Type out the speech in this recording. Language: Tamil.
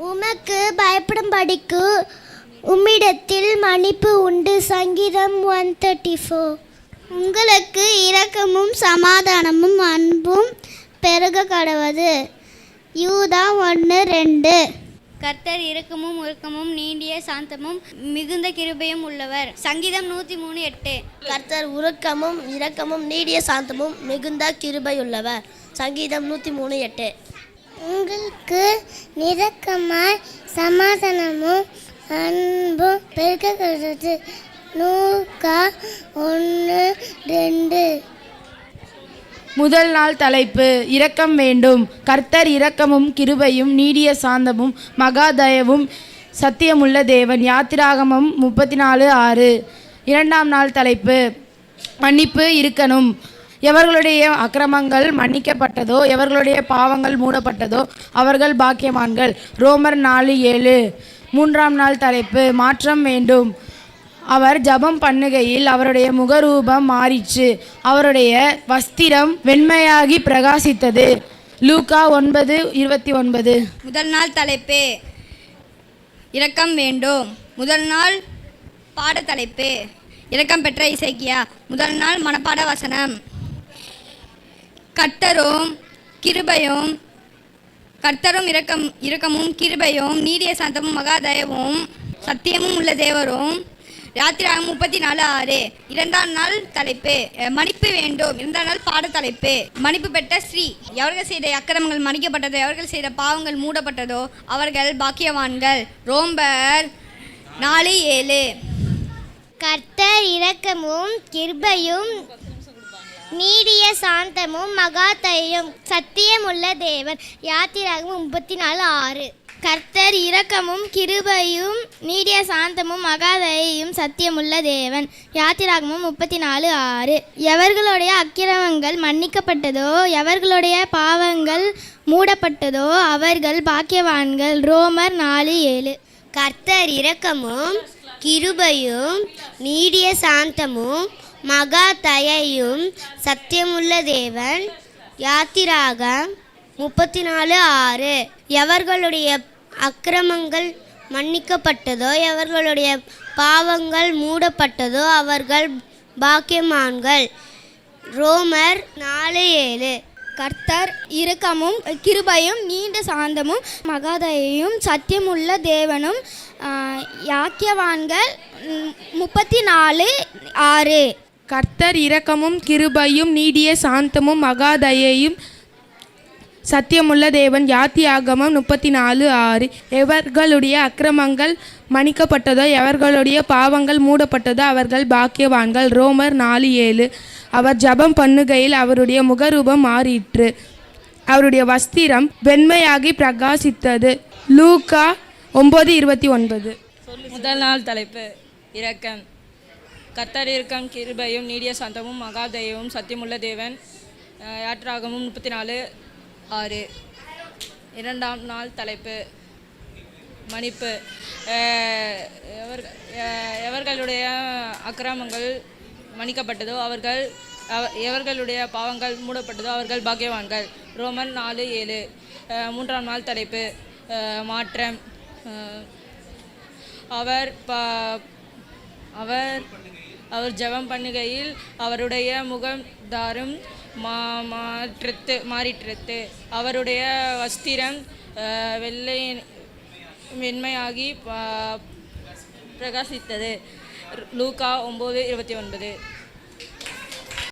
உமக்கு பயப்படும்படிக்கு உம்மிடத்தில் மன்னிப்பு உண்டு. சங்கீதம் 134. உங்களுக்கு இரக்கமும் சமாதானமும் அன்பும் பெருக கடவது. யூதா 1:2. கர்த்தர் இரக்கமும் உருக்கமும் நீடிய சாந்தமும் மிகுந்த கிருபையும் உள்ளவர். சங்கீதம் 103:8. கர்த்தர் உருக்கமும் இரக்கமும் நீடிய சாந்தமும் மிகுந்த கிருபையுள்ளவர். சங்கீதம் 103:8. உங்களுக்கு இரக்கமாய் சமாதானமும் அன்பும் பெருக கடவது. லூக்கா 1:2. முதல் நாள் தலைப்பு இரக்கம் வேண்டும். கர்த்தர் இரக்கமும் கிருபையும் நீடிய சாந்தமும் மகா தயவும் சத்தியமுள்ள தேவன். யாத்திராகமம் 34:6. இரண்டாம் நாள் தலைப்பு மன்னிப்பு இருக்கணும். எவர்களுடைய அக்கிரமங்கள் மன்னிக்கப்பட்டதோ எவர்களுடைய பாவங்கள் மூடப்பட்டதோ அவர்கள் பாக்கியவான்கள். ரோமர் 4:7. மூன்றாம் நாள் தலைப்பு மாற்றம் வேண்டும். அவர் ஜெபம் பண்ணுகையில் அவருடைய முகரூபம் மாறிற்று, அவருடைய வஸ்திரம் வெண்மையாகி பிரகாசித்தது. லூக்கா 9:29. முதல் நாள் தலைப்பு இரக்கம் வேண்டும். முதல் நாள் பாட தலைப்பு இரக்கம் பெற்ற இசைக்கியா. முதல் நாள் மனப்பாட வசனம். கர்த்தரும் இரக்கமும் கிருபையும் நீடிய சாந்தமும் மகாதயவும் சத்தியமும் உள்ள தேவரும். யாத்திராகமம் 34:6. இரண்டாம் நாள் தலைப்பு மன்னிப்பு வேண்டும். இரண்டாம் நாள் பாட தலைப்பு மன்னிப்பு பெற்ற ஸ்ரீ. எவர்கள் செய்த அக்கிரமங்கள் மன்னிக்கப்பட்டதோ எவர்கள் செய்த பாவங்கள் மூடப்பட்டதோ அவர்கள் பாக்கியவான்கள். ரோமர் 4:7. கர்த்தர் இரக்கமும் கிருபையும் நீடிய சாந்தமும் மகாதயவும் சத்தியமுள்ள தேவன். யாத்திராகமம் 34:6. கர்த்தர் இரக்கமும் கிருபையும் நீடிய சாந்தமும் மகாதயவும் சத்தியமுள்ள தேவன். யாத்திராகமம் 34:6. எவர்களுடைய அக்கிரமங்கள் மன்னிக்கப்பட்டதோ எவர்களுடைய பாவங்கள் மூடப்பட்டதோ அவர்கள் பாக்கியவான்கள். ரோமர் 4:7. கர்த்தர் இரக்கமும் கிருபையும் நீடிய சாந்தமும் மகா தயையும் சத்தியமுள்ள தேவன். யாத்திராகம் 34:6. எவர்களுடைய அக்கிரமங்கள் மன்னிக்கப்பட்டதோ எவர்களுடைய பாவங்கள் மூடப்பட்டதோ அவர்கள் பாக்கியவான்கள். ரோமர் 4:7. கர்த்தர் இரக்கமும் கிருபையும் நீண்ட சாந்தமும் மகாதயையும் சத்தியமுள்ள தேவனும். யாக்கியவான்கள் 34:6. கர்த்தர் இரக்கமும் கிருபையும் நீடிய சாந்தமும் மகாதயையும் சத்தியமுள்ள தேவன். யாத்திராகமம் 34:6. எவர்களுடைய அக்கிரமங்கள் மன்னிக்கப்பட்டதோ எவர்களுடைய பாவங்கள் மூடப்பட்டதோ அவர்கள் பாக்கியவான்கள். ரோமர் 4:7. அவர் ஜெபம் பண்ணுகையில் அவருடைய முகரூபம் மாறிற்று, அவருடைய வஸ்திரம் வெண்மையாகி பிரகாசித்தது. லூக்கா 9:29. முதல் நாள் தலைப்பு இரக்கம். கர்த்தர் இரக்கம் கிருபையும் நீடிய சாந்தமும் மகாதயவும் சத்தியமுள்ள தேவன். யாத்திராகமம் 34:6. இரண்டாம் நாள் தலைப்பு மன்னிப்பு. எவர்களுடைய அக்கிரமங்கள் மன்னிக்கப்பட்டதோ எவர்களுடைய பாவங்கள் மூடப்பட்டதோ அவர்கள் பாக்கியவான்கள். ரோமர் 4:7. மூன்றாம் நாள் தலைப்பு மாற்றம். அவர் ஜெபம் பண்ணுகையில் அவருடைய முகதாரும் மாறிற்று, அவருடைய வஸ்திரம் வெண்மையாகி பிரகாசித்தது. லூக்கா 9:29.